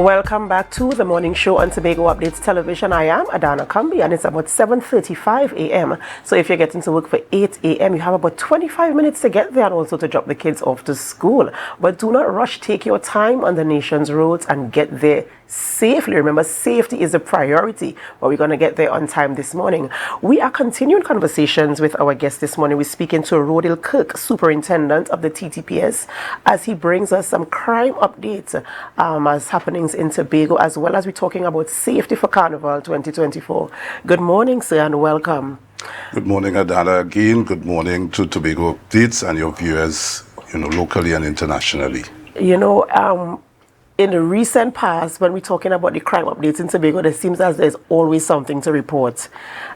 Welcome back to the morning show on Tobago Updates Television. I am Adanna Combie, and it's about 7:35 a.m. So if you're getting to work for 8 a.m., you have about 25 minutes to get there and also to drop the kids off to school. But do not rush. Take your time on the nation's roads and get there safely. Remember, safety is a priority, but we're going to get there on time this morning. We are continuing conversations with our guest this morning. We're speaking to Rohdill Kirk, Superintendent of the T.T.P.S, as he brings us some crime updates as happenings in Tobago, as well as we're talking about safety for Carnival 2024. Good morning, sir, and welcome. Good morning, Adanna. Again, good morning to Tobago Updates and your viewers, locally and internationally. In the recent past, when we're talking about the crime updates in Tobago, it seems as there's always something to report.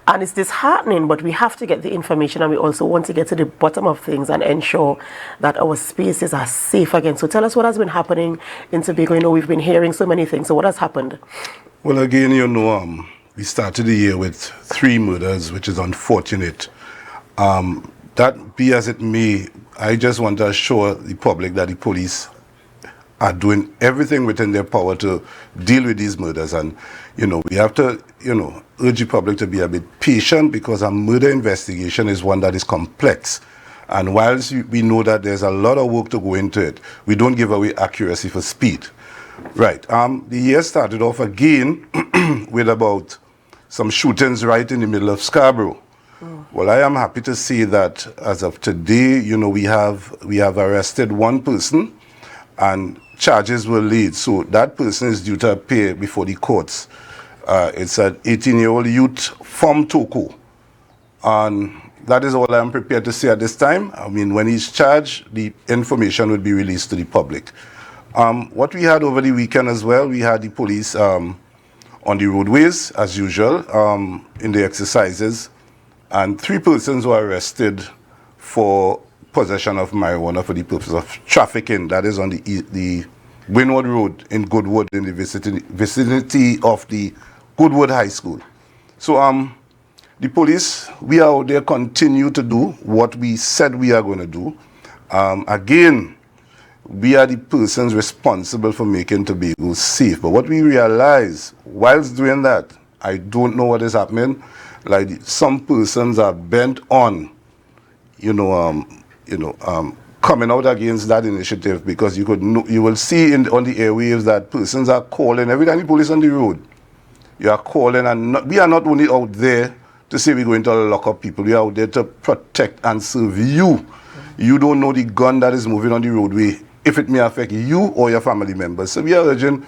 And it's disheartening, but we have to get the information, and we also want to get to the bottom of things and ensure that our spaces are safe again. So tell us what has been happening in Tobago. We've been hearing so many things. So what has happened? Well, again, we started the year with 3 murders, which is unfortunate. That be as it may, I just want to assure the public that the police are doing everything within their power to deal with these murders. And, we have to, urge the public to be a bit patient, because a murder investigation is one that is complex. And whilst we know that there's a lot of work to go into it, we don't give away accuracy for speed. Right. The year started off again with about some shootings right in the middle of Scarborough. Well, I am happy to say that as of today, we have arrested one person, and charges were laid. So that person is due to appear before the courts. It's an 18-year-old youth from Toko. And that is all I'm prepared to say at this time. I mean, when he's charged, the information will be released to the public. What we had over the weekend as well, we had the police on the roadways, as usual, in the exercises. And 3 persons were arrested for possession of marijuana for the purpose of trafficking. That is on the Windward Road in Goodwood, in the vicinity of the Goodwood High School. So the police, we are out there, continue to do what we said we are going to do. Again, we are the persons responsible for making Tobago safe. But what we realize whilst doing that, I don't know what is happening. Like, some persons are bent on, coming out against that initiative, because you will see on the airwaves that persons are calling every time the police on the road. You are calling, and we are not only out there to say we're going to lock up people. We are out there to protect and serve you. You don't know the gun that is moving on the roadway, if it may affect you or your family members. So we are urging,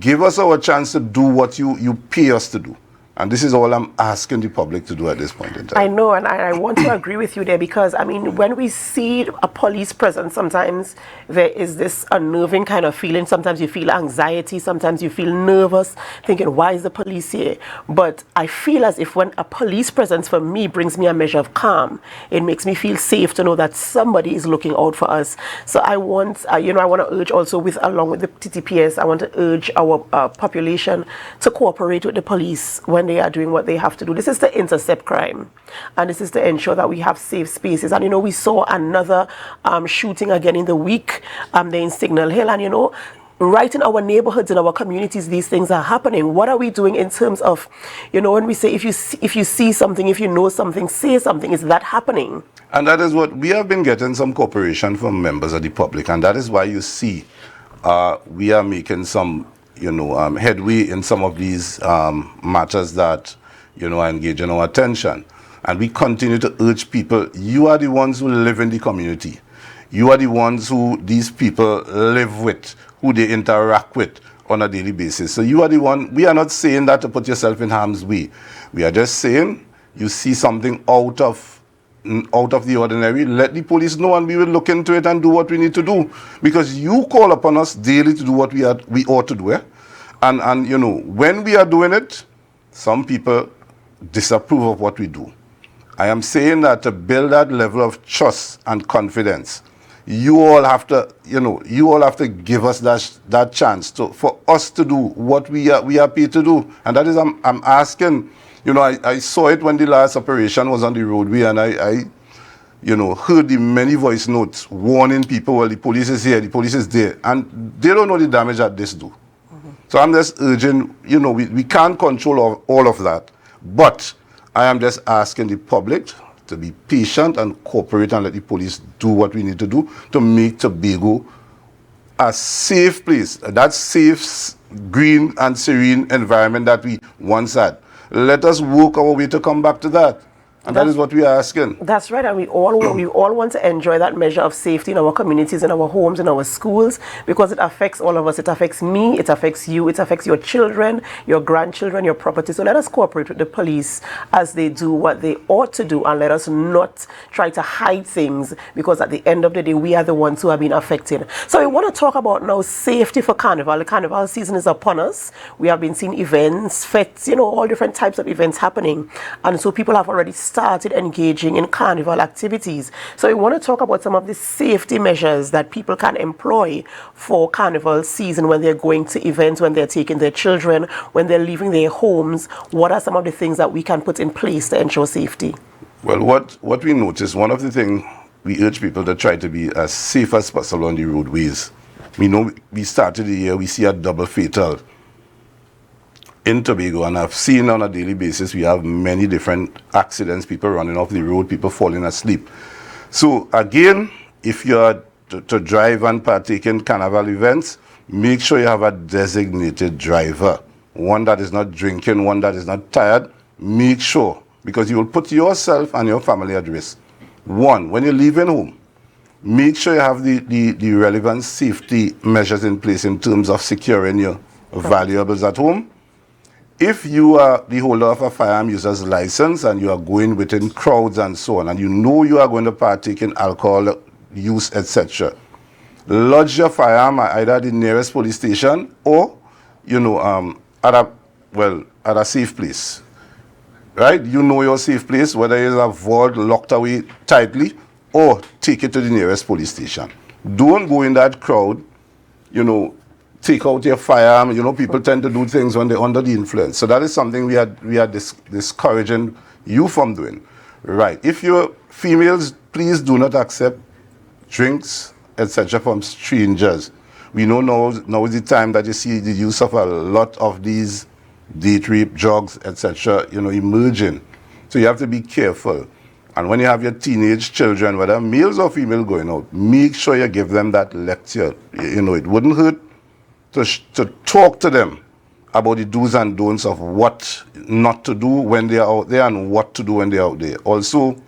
give us our chance to do what you pay us to do. And this is all I'm asking the public to do at this point in time. I know, and I want to agree with you there, because, when we see a police presence, sometimes there is this unnerving kind of feeling. Sometimes you feel anxiety, sometimes you feel nervous, thinking, why is the police here? But I feel as if when a police presence for me brings me a measure of calm, it makes me feel safe to know that somebody is looking out for us. So I want, I want to urge also, along with the T.T.P.S, I want to urge our population to cooperate with the police when they are doing what they have to do. This is to intercept crime, and this is to ensure that we have safe spaces. And we saw another shooting again in the week there in Signal Hill, and right in our neighborhoods, in our communities, these things are happening. What are we doing in terms of, when we say, if you see something, if you know something, say something? Is that happening? And that is what we have been getting, some cooperation from members of the public, and that is why you see we are making some headway in some of these matters that, are engaging our attention. And we continue to urge people, you are the ones who live in the community. You are the ones who these people live with, who they interact with on a daily basis. So you are the one. We are not saying that to put yourself in harm's way. We are just saying, you see something out of the ordinary, let the police know, and we will look into it and do what we need to do. Because you call upon us daily to do what we ought to do. And when we are doing it, some people disapprove of what we do. I am saying that to build that level of trust and confidence, you all have to give us that chance for us to do what we are paid to do. And that is, I'm asking, I saw it when the last operation was on the roadway, and I heard the many voice notes warning people, well, the police is here, the police is there, and they don't know the damage that this do. So I'm just urging, we can't control all of that, but I am just asking the public to be patient and cooperate and let the police do what we need to do to make Tobago a safe place, that safe, green and serene environment that we once had. Let us work our way to come back to that. And that is what we are asking. That's right, and we all want to enjoy that measure of safety in our communities, in our homes, in our schools, because it affects all of us. It affects me, it affects you, it affects your children, your grandchildren, your property. So let us cooperate with the police as they do what they ought to do, and let us not try to hide things, because at the end of the day, we are the ones who have been affected. So we want to talk about now safety for Carnival. The Carnival season is upon us. We have been seeing events, fetes, all different types of events happening, and so people have already started engaging in Carnival activities. So we want to talk about some of the safety measures that people can employ for Carnival season when they're going to events, when they're taking their children, when they're leaving their homes. What are some of the things that we can put in place to ensure safety? Well, what we noticed, one of the things we urge people to try to be as safe as possible on the roadways. We know we started the year, we see a double fatal in Tobago, and I've seen on a daily basis we have many different accidents, people running off the road, people falling asleep. So again, if you're to drive and partake in Carnival events, make sure you have a designated driver, one that is not drinking, one that is not tired. Make sure, because you will put yourself and your family at risk. One, when you're leaving home, make sure you have the relevant safety measures in place in terms of securing your valuables at home. If you are the holder of a firearm user's license and you are going within crowds and so on, and you know you are going to partake in alcohol use, etc., lodge your firearm at either the nearest police station or, at a safe place. Right? You know your safe place, whether it's a vault locked away tightly, or take it to the nearest police station. Don't go in that crowd, take out your firearm. People tend to do things when they're under the influence. So that is something we are discouraging you from doing. Right. If you're females, please do not accept drinks, etc. from strangers. We know now is the time that you see the use of a lot of these date rape, drugs, etc., emerging. So you have to be careful. And when you have your teenage children, whether males or female going out, make sure you give them that lecture. It wouldn't hurt to talk to them about the do's and don'ts of what not to do when they are out there and what to do when they're out there. Also,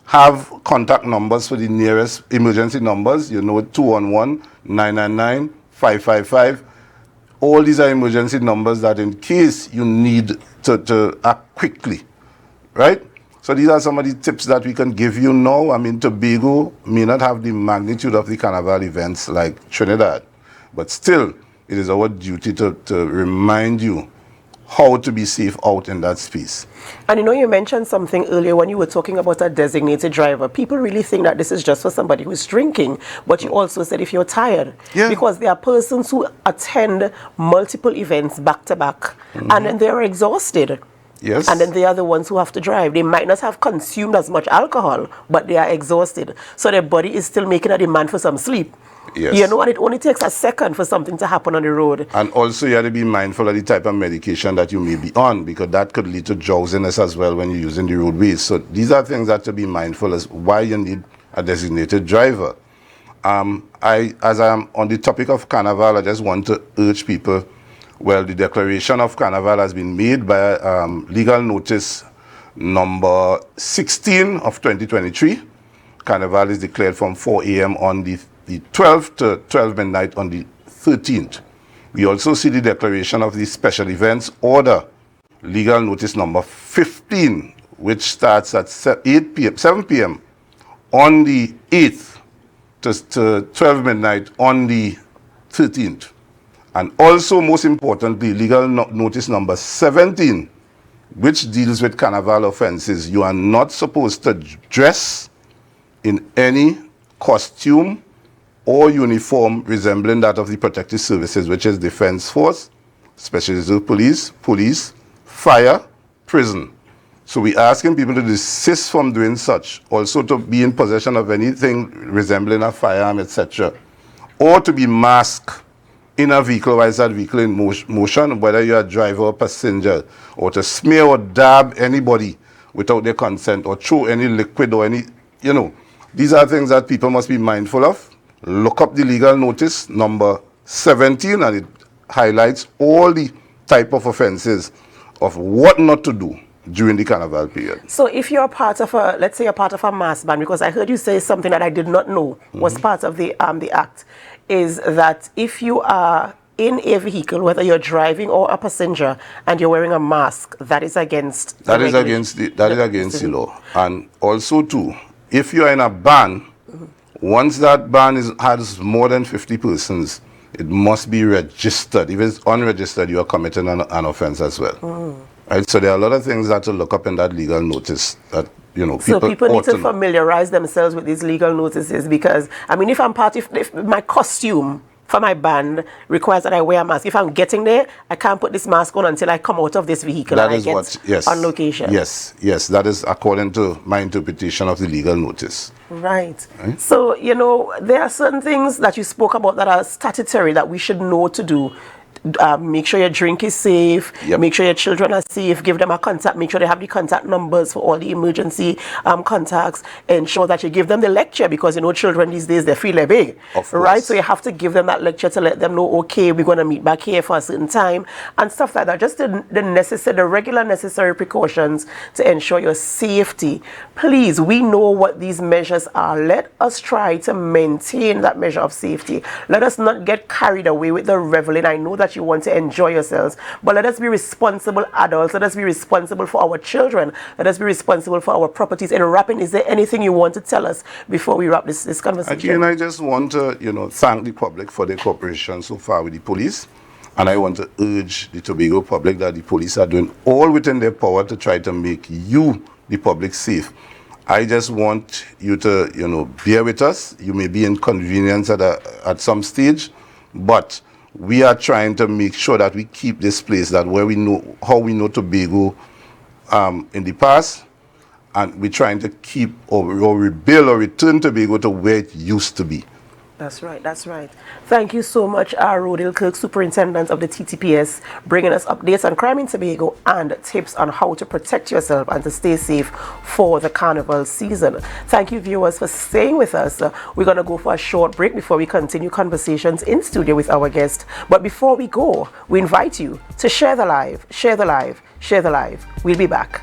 have contact numbers for the nearest emergency numbers, 211, 999, 555. All these are emergency numbers that in case you need to act quickly, right? So these are some of the tips that we can give you now. Tobago may not have the magnitude of the Carnival events like Trinidad, but still, it is our duty to remind you how to be safe out in that space. And you mentioned something earlier when you were talking about a designated driver. People really think that this is just for somebody who's drinking, but you also said if you're tired. Yeah. Because there are persons who attend multiple events back to back, and then they're exhausted. Yes. And then they are the ones who have to drive. They might not have consumed as much alcohol, but they are exhausted. So their body is still making a demand for some sleep. Yes. And it only takes a second for something to happen on the road. And also you have to be mindful of the type of medication that you may be on, because that could lead to drowsiness as well when you're using the roadways. So these are things that to be mindful as why you need a designated driver. As I am on the topic of Carnival, I just want to urge people, well, the declaration of Carnival has been made by legal notice number 16 of 2023. Carnival is declared from 4 a.m. on the 12th to 12 midnight on the 13th. We also see the declaration of the special events order, legal notice number 15, which starts at 7 p.m. on the 8th to 12 midnight on the 13th. And also, most importantly, legal notice number 17, which deals with Carnival offenses. You are not supposed to dress in any costume or uniform resembling that of the protective services, which is Defense Force, Special Reserve Police, Fire, Prison. So we're asking people to desist from doing such, also to be in possession of anything resembling a firearm, etc., or to be masked in a vehicle while that vehicle in motion, whether you're a driver or passenger, or to smear or dab anybody without their consent, or throw any liquid or any, these are things that people must be mindful of. Look up the legal notice number 17, and it highlights all the type of offenses of what not to do during the Carnival period. So if you're part of a, let's say you're part of a mass band, because I heard you say something that I did not know was part of the act, is that if you are in a vehicle, whether you're driving or a passenger, and you're wearing a mask, that is against that is against the law. And also too, if you're in a band, once that band has more than 50 persons, it must be registered. If it's unregistered, you are committing an offense as well. Right? So there are a lot of things that to look up in that legal notice that so people need to familiarize themselves with these legal notices, because I mean, if my costume for my band requires that I wear a mask, if I'm getting there, I can't put this mask on until I come out of this vehicle. That is on location. Yes, that is according to my interpretation of the legal notice. Right. So there are certain things that you spoke about that are statutory that we should know to do. Make sure your drink is safe, make sure your children are safe, give them a contact, make sure they have the contact numbers for all the emergency contacts, ensure that you give them the lecture, because children these days, they feel they're big, right? So you have to give them that lecture to let them know, okay, we're going to meet back here for a certain time and stuff like that. Just the regular necessary precautions to ensure your safety. Please, we know what these measures are. Let us try to maintain that measure of safety. Let us not get carried away with the reveling. I know that you want to enjoy yourselves, but let us be responsible adults. Let us be responsible for our children. Let us be responsible for our properties. In wrapping, is there anything you want to tell us before we wrap this conversation? Again, I just want to thank the public for their cooperation so far with the police, and I want to urge the Tobago public that the police are doing all within their power to try to make you, the public, safe. I just want you to bear with us. You may be inconvenienced at some stage, but we are trying to make sure that we keep this place where we know how we know Tobago in the past, and we're trying to keep or rebuild or return Tobago to where it used to be. That's right, that's right. Thank you so much, Rohdill Kirk, Superintendent of the T.T.P.S, bringing us updates on crime in Tobago and tips on how to protect yourself and to stay safe for the Carnival season. Thank you, viewers, for staying with us. We're going to go for a short break before we continue conversations in studio with our guest. But before we go, we invite you to share the live, share the live, share the live. We'll be back.